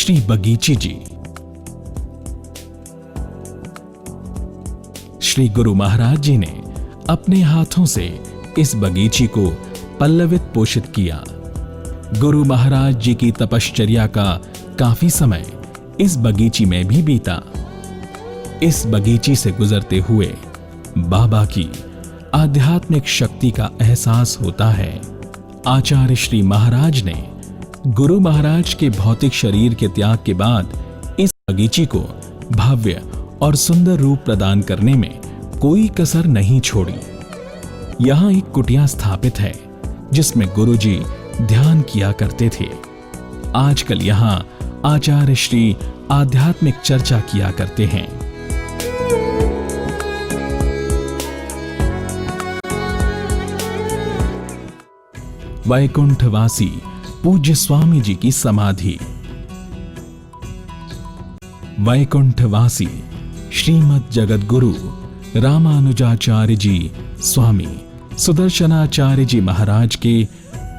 श्री बगीची जी। श्री गुरु महाराज जी ने अपने हाथों से इस बगीची को पल्लवित पोषित किया। गुरु महाराज जी की तपश्चर्या का काफी समय इस बगीची में भी बीता। इस बगीची से गुजरते हुए बाबा की आध्यात्मिक शक्ति का एहसास होता है। आचार्य श्री महाराज ने गुरु महाराज के भौतिक शरीर के त्याग के बाद इस बगीची को भव्य और सुंदर रूप प्रदान करने में कोई कसर नहीं छोड़ी। यहाँ एक कुटिया स्थापित है जिसमें गुरुजी ध्यान किया करते थे। आजकल यहाँ आचार्य श्री आध्यात्मिक चर्चा किया करते हैं। वैकुंठवासी पूज्य स्वामी जी की समाधि। वैकुंठवासी श्रीमद् जगद्गुरु रामानुजाचार्य जी स्वामी सुदर्शनाचार्य जी महाराज के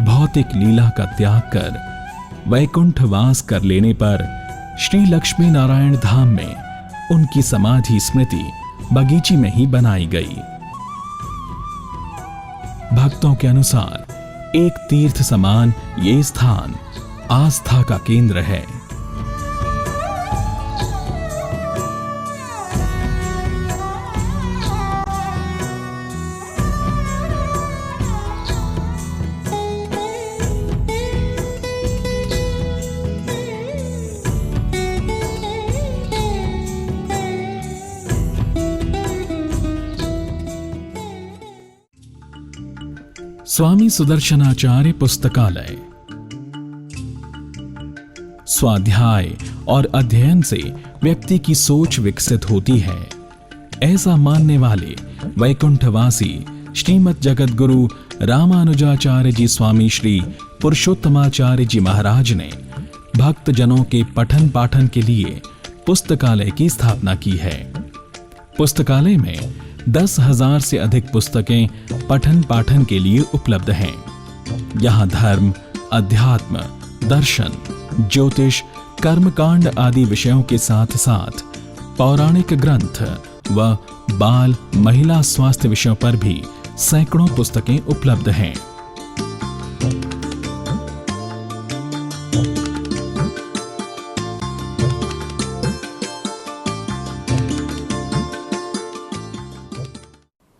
भौतिक लीला का त्याग कर वैकुंठवास कर लेने पर श्री लक्ष्मी नारायण धाम में उनकी समाधि स्मृति बगीची में ही बनाई गई। भक्तों के अनुसार एक तीर्थ समान ये स्थान आस्था का केंद्र है। स्वामी सुदर्शनाचार्य पुस्तकालय। स्वाध्याय और अध्ययन से व्यक्ति की सोच विकसित होती है, ऐसा मानने वाले वैकुंठवासी श्रीमद् जगद्गुरु रामानुजाचार्य जी स्वामी श्री पुरुषोत्तमाचार्य जी महाराज ने भक्त जनों के पठन पाठन के लिए पुस्तकालय की स्थापना की है। पुस्तकालय में 10,000 से अधिक पुस्तकें पठन पाठन के लिए उपलब्ध हैं। यहाँ धर्म, अध्यात्म, दर्शन, ज्योतिष, कर्मकांड आदि विषयों के साथ साथ पौराणिक ग्रंथ व बाल महिला स्वास्थ्य विषयों पर भी सैकड़ों पुस्तकें उपलब्ध हैं।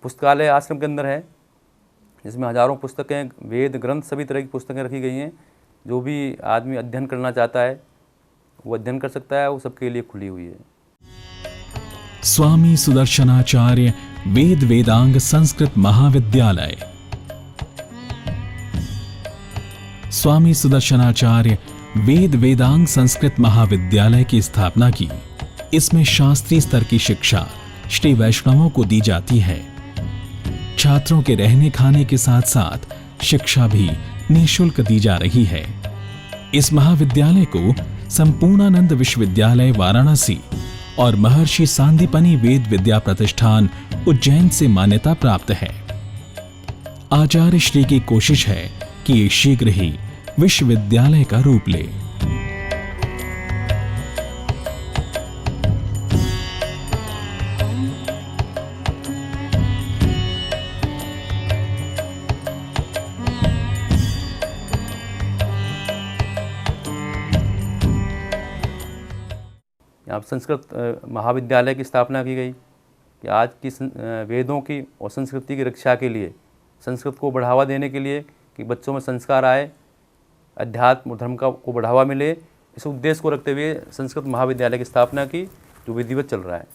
पुस्तकालय आश्रम के अंदर है, जिसमें हजारों पुस्तकें, वेद ग्रंथ, सभी तरह की पुस्तकें रखी गई हैं। जो भी आदमी अध्ययन करना चाहता है वो अध्ययन कर सकता है, वो सबके लिए खुली हुई है। स्वामी सुदर्शनाचार्य वेद वेदांग संस्कृत महाविद्यालय। स्वामी सुदर्शनाचार्य वेद वेदांग संस्कृत महाविद्यालय की स्थापना की। इसमें शास्त्रीय स्तर की शिक्षा श्री वैष्णवों को दी जाती है। छात्रों के रहने खाने के साथ साथ शिक्षा भी निःशुल्क दी जा रही है। इस महाविद्यालय को संपूर्णानंद विश्वविद्यालय वाराणसी और महर्षि सांदीपनि वेद विद्या प्रतिष्ठान उज्जैन से मान्यता प्राप्त है। आचार्य श्री की कोशिश है कि ये शीघ्र ही विश्वविद्यालय का रूप ले। यहाँ संस्कृत महाविद्यालय की स्थापना की गई कि आज की वेदों की और संस्कृति की रक्षा के लिए, संस्कृत को बढ़ावा देने के लिए, कि बच्चों में संस्कार आए, अध्यात्म और धर्म को बढ़ावा मिले, इस उद्देश्य को रखते हुए संस्कृत महाविद्यालय की स्थापना की, जो विधिवत चल रहा है।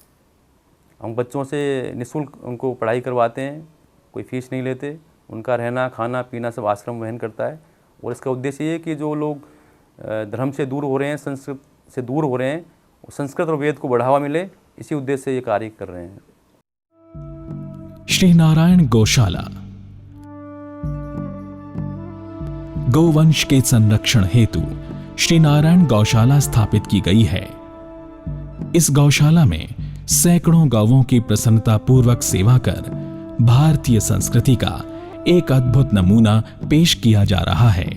हम बच्चों से निःशुल्क उनको पढ़ाई करवाते हैं, कोई फीस नहीं लेते। उनका रहना खाना पीना सब आश्रम वहन करता है। और इसका उद्देश्य ये है कि जो लोग धर्म से दूर हो रहे हैं, संस्कृत से दूर हो रहे हैं, संस्कृत और वेद को बढ़ावा मिले, इसी उद्देश्य से ये कार्य कर रहे हैं। श्री नारायण गौशाला। गोवंश के संरक्षण हेतु श्री नारायण गौशाला स्थापित की गई है। इस गौशाला में सैकड़ों गौवों की प्रसन्नता पूर्वक सेवा कर भारतीय संस्कृति का एक अद्भुत नमूना पेश किया जा रहा है।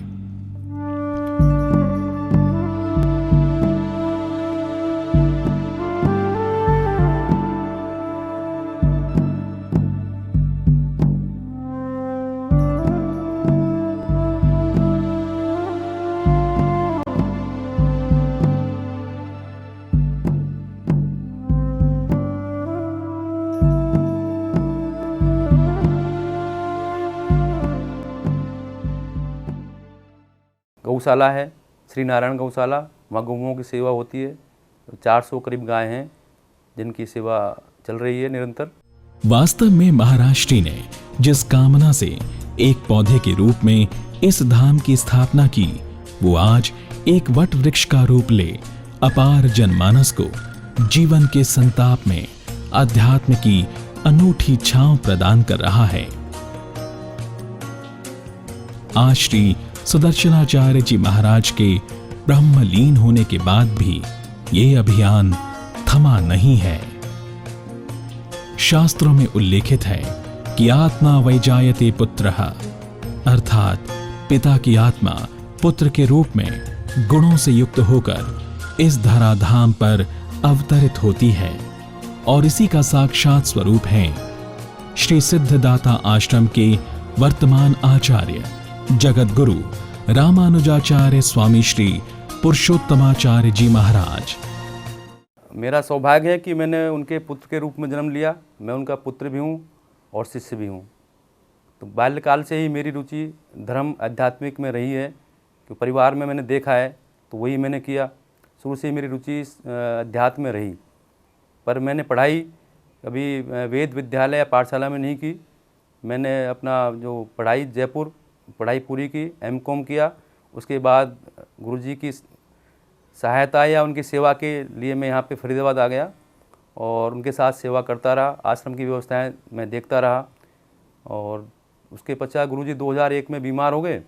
गौशाला है, श्री नारायण गौशाला, वहाँ गौओं की सेवा होती है। 400 करीब गाय हैं जिनकी सेवा चल रही है निरंतर। वास्तव में महाराष्ट्री ने जिस कामना से एक पौधे के रूप में इस धाम की स्थापना की, वो आज एक वट वृक्ष का रूप ले अपार जनमानस को जीवन के संताप में अध्यात्म की अनूठी छांव प्रदान कर रहा है। आज श्री सुदर्शनाचार्य जी महाराज के ब्रह्मलीन होने के बाद भी ये अभियान थमा नहीं है। शास्त्रों में उल्लेखित है कि आत्मा वैजायते पुत्रः, अर्थात पिता की आत्मा पुत्र के रूप में गुणों से युक्त होकर इस धराधाम पर अवतरित होती है और इसी का साक्षात स्वरूप है श्री सिद्धदाता आश्रम के वर्तमान आचार्य जगत गुरु रामानुजाचार्य स्वामी श्री पुरुषोत्तमाचार्य जी महाराज। मेरा सौभाग्य है कि मैंने उनके पुत्र के रूप में जन्म लिया। मैं उनका पुत्र भी हूँ और शिष्य भी हूँ। तो बाल्यकाल से ही मेरी रुचि धर्म आध्यात्मिक में रही है, कि परिवार में मैंने देखा है तो वही मैंने किया। शुरू से ही मेरी रुचि अध्यात्म में रही, पर मैंने पढ़ाई कभी वेद विद्यालय या पाठशाला में नहीं की। मैंने अपना जो पढ़ाई जयपुर पढ़ाई पूरी की, M.Com किया। उसके बाद गुरुजी की सहायता या उनकी सेवा के लिए मैं यहाँ पे फरीदाबाद आ गया और उनके साथ सेवा करता रहा। आश्रम की व्यवस्थाएं मैं देखता रहा और उसके पश्चात गुरुजी 2001 में बीमार हो गए,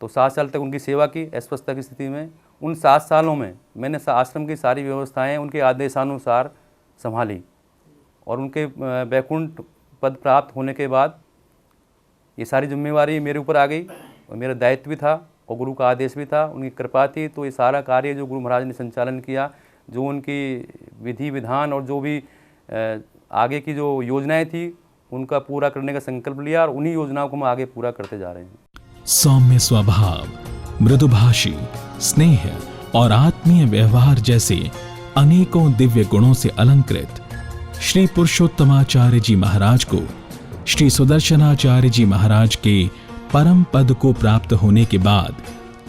तो 7 साल तक उनकी सेवा की अस्वस्थता की स्थिति में। उन 7 सालों में मैंने आश्रम की सारी व्यवस्थाएं उनके आदेशानुसार संभाली और उनके वैकुंठ पद प्राप्त होने के बाद ये सारी जिम्मेवारी मेरे ऊपर आ गई और मेरा दायित्व भी था और गुरु का आदेश भी था, उनकी कृपा थी। तो ये सारा कार्य जो गुरु महाराज ने संचालन किया, जो उनकी विधि विधान और जो भी आगे की जो योजनाएं थी उनका पूरा करने का संकल्प लिया और उन्हीं योजनाओं को हम आगे पूरा करते जा रहे हैं। सौम्य स्वभाव, मृदुभाषी, स्नेह और आत्मीय व्यवहार जैसे अनेकों दिव्य गुणों से अलंकृत श्री पुरुषोत्तमाचार्य जी महाराज को श्री सुदर्शनाचार्य जी महाराज के परम पद को प्राप्त होने के बाद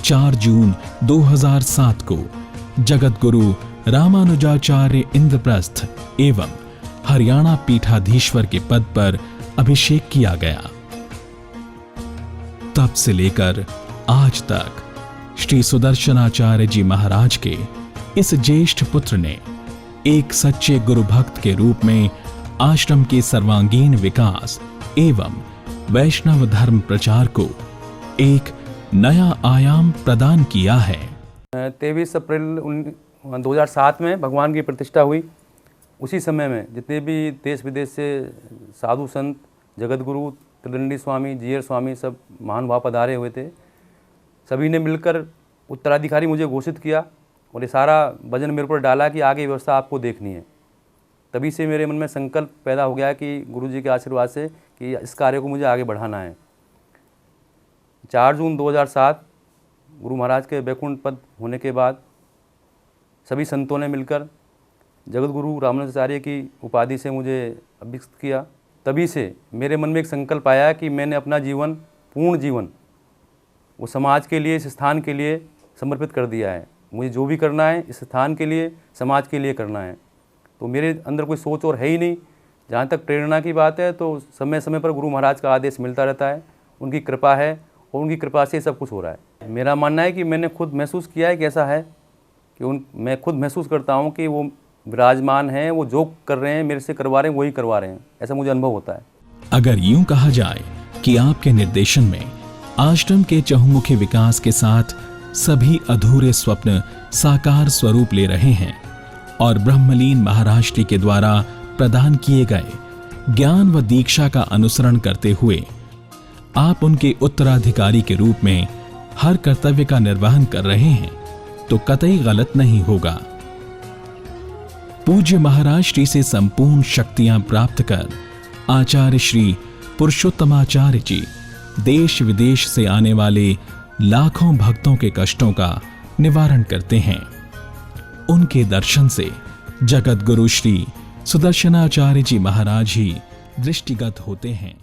4 जून 2007 को जगत गुरु रामानुजाचार्य इंद्रप्रस्थ एवं हरियाणा पीठाधीश्वर के पद पर अभिषेक किया गया। तब से लेकर आज तक श्री सुदर्शनाचार्य जी महाराज के इस ज्येष्ठ पुत्र ने एक सच्चे गुरु भक्त के रूप में आश्रम के सर्वांगीण विकास एवं वैष्णव धर्म प्रचार को एक नया आयाम प्रदान किया है। 23 अप्रैल 2007 में भगवान की प्रतिष्ठा हुई। उसी समय में जितने भी देश विदेश से साधु संत, जगत गुरु त्रिदंडी स्वामी, जीयर स्वामी, सब महानुभाव पधारे हुए थे। सभी ने मिलकर उत्तराधिकारी मुझे घोषित किया और ये सारा वजन मेरे ऊपर डाला कि आगे व्यवस्था आपको देखनी है। तभी से मेरे मन में संकल्प पैदा हो गया कि गुरुजी के आशीर्वाद से कि इस कार्य को मुझे आगे बढ़ाना है। 4 जून 2007 गुरु महाराज के वैकुंठ पद होने के बाद सभी संतों ने मिलकर जगत गुरु रामानुजाचार्य की उपाधि से मुझे अभिषिक्त किया। तभी से मेरे मन में एक संकल्प आया कि मैंने अपना जीवन, पूर्ण जीवन वो समाज के लिए, इस स्थान के लिए समर्पित कर दिया है। मुझे जो भी करना है इस स्थान के लिए, समाज के लिए करना है। तो मेरे अंदर कोई सोच और है ही नहीं। जहाँ तक प्रेरणा की बात है तो समय समय पर गुरु महाराज का आदेश मिलता रहता है, उनकी कृपा है और उनकी कृपा से सब कुछ हो रहा है। मेरा मानना है कि मैंने खुद महसूस किया है कि ऐसा है कि मैं खुद महसूस करता हूँ कि वो विराजमान हैं, वो जो कर रहे हैं मेरे से करवा रहे हैं, वही करवा रहे हैं, ऐसा मुझे अनुभव होता है। अगर यूं कहा जाए कि आपके निर्देशन में आश्रम के चहुमुखी विकास के साथ सभी अधूरे स्वप्न साकार स्वरूप ले रहे हैं और ब्रह्मलीन महाराष्ट्री के द्वारा प्रदान किए गए ज्ञान व दीक्षा का अनुसरण करते हुए आप उनके उत्तराधिकारी के रूप में हर कर्तव्य का निर्वहन कर रहे हैं, तो कतई गलत नहीं होगा। पूज्य महाराष्ट्री से संपूर्ण शक्तियां प्राप्त कर आचार्य श्री पुरुषोत्तमाचार्य जी देश विदेश से आने वाले लाखों भक्तों के कष्टों का निवारण करते हैं। उनके दर्शन से जगत गुरु श्री सुदर्शनाचार्य जी महाराज ही दृष्टिगत होते हैं।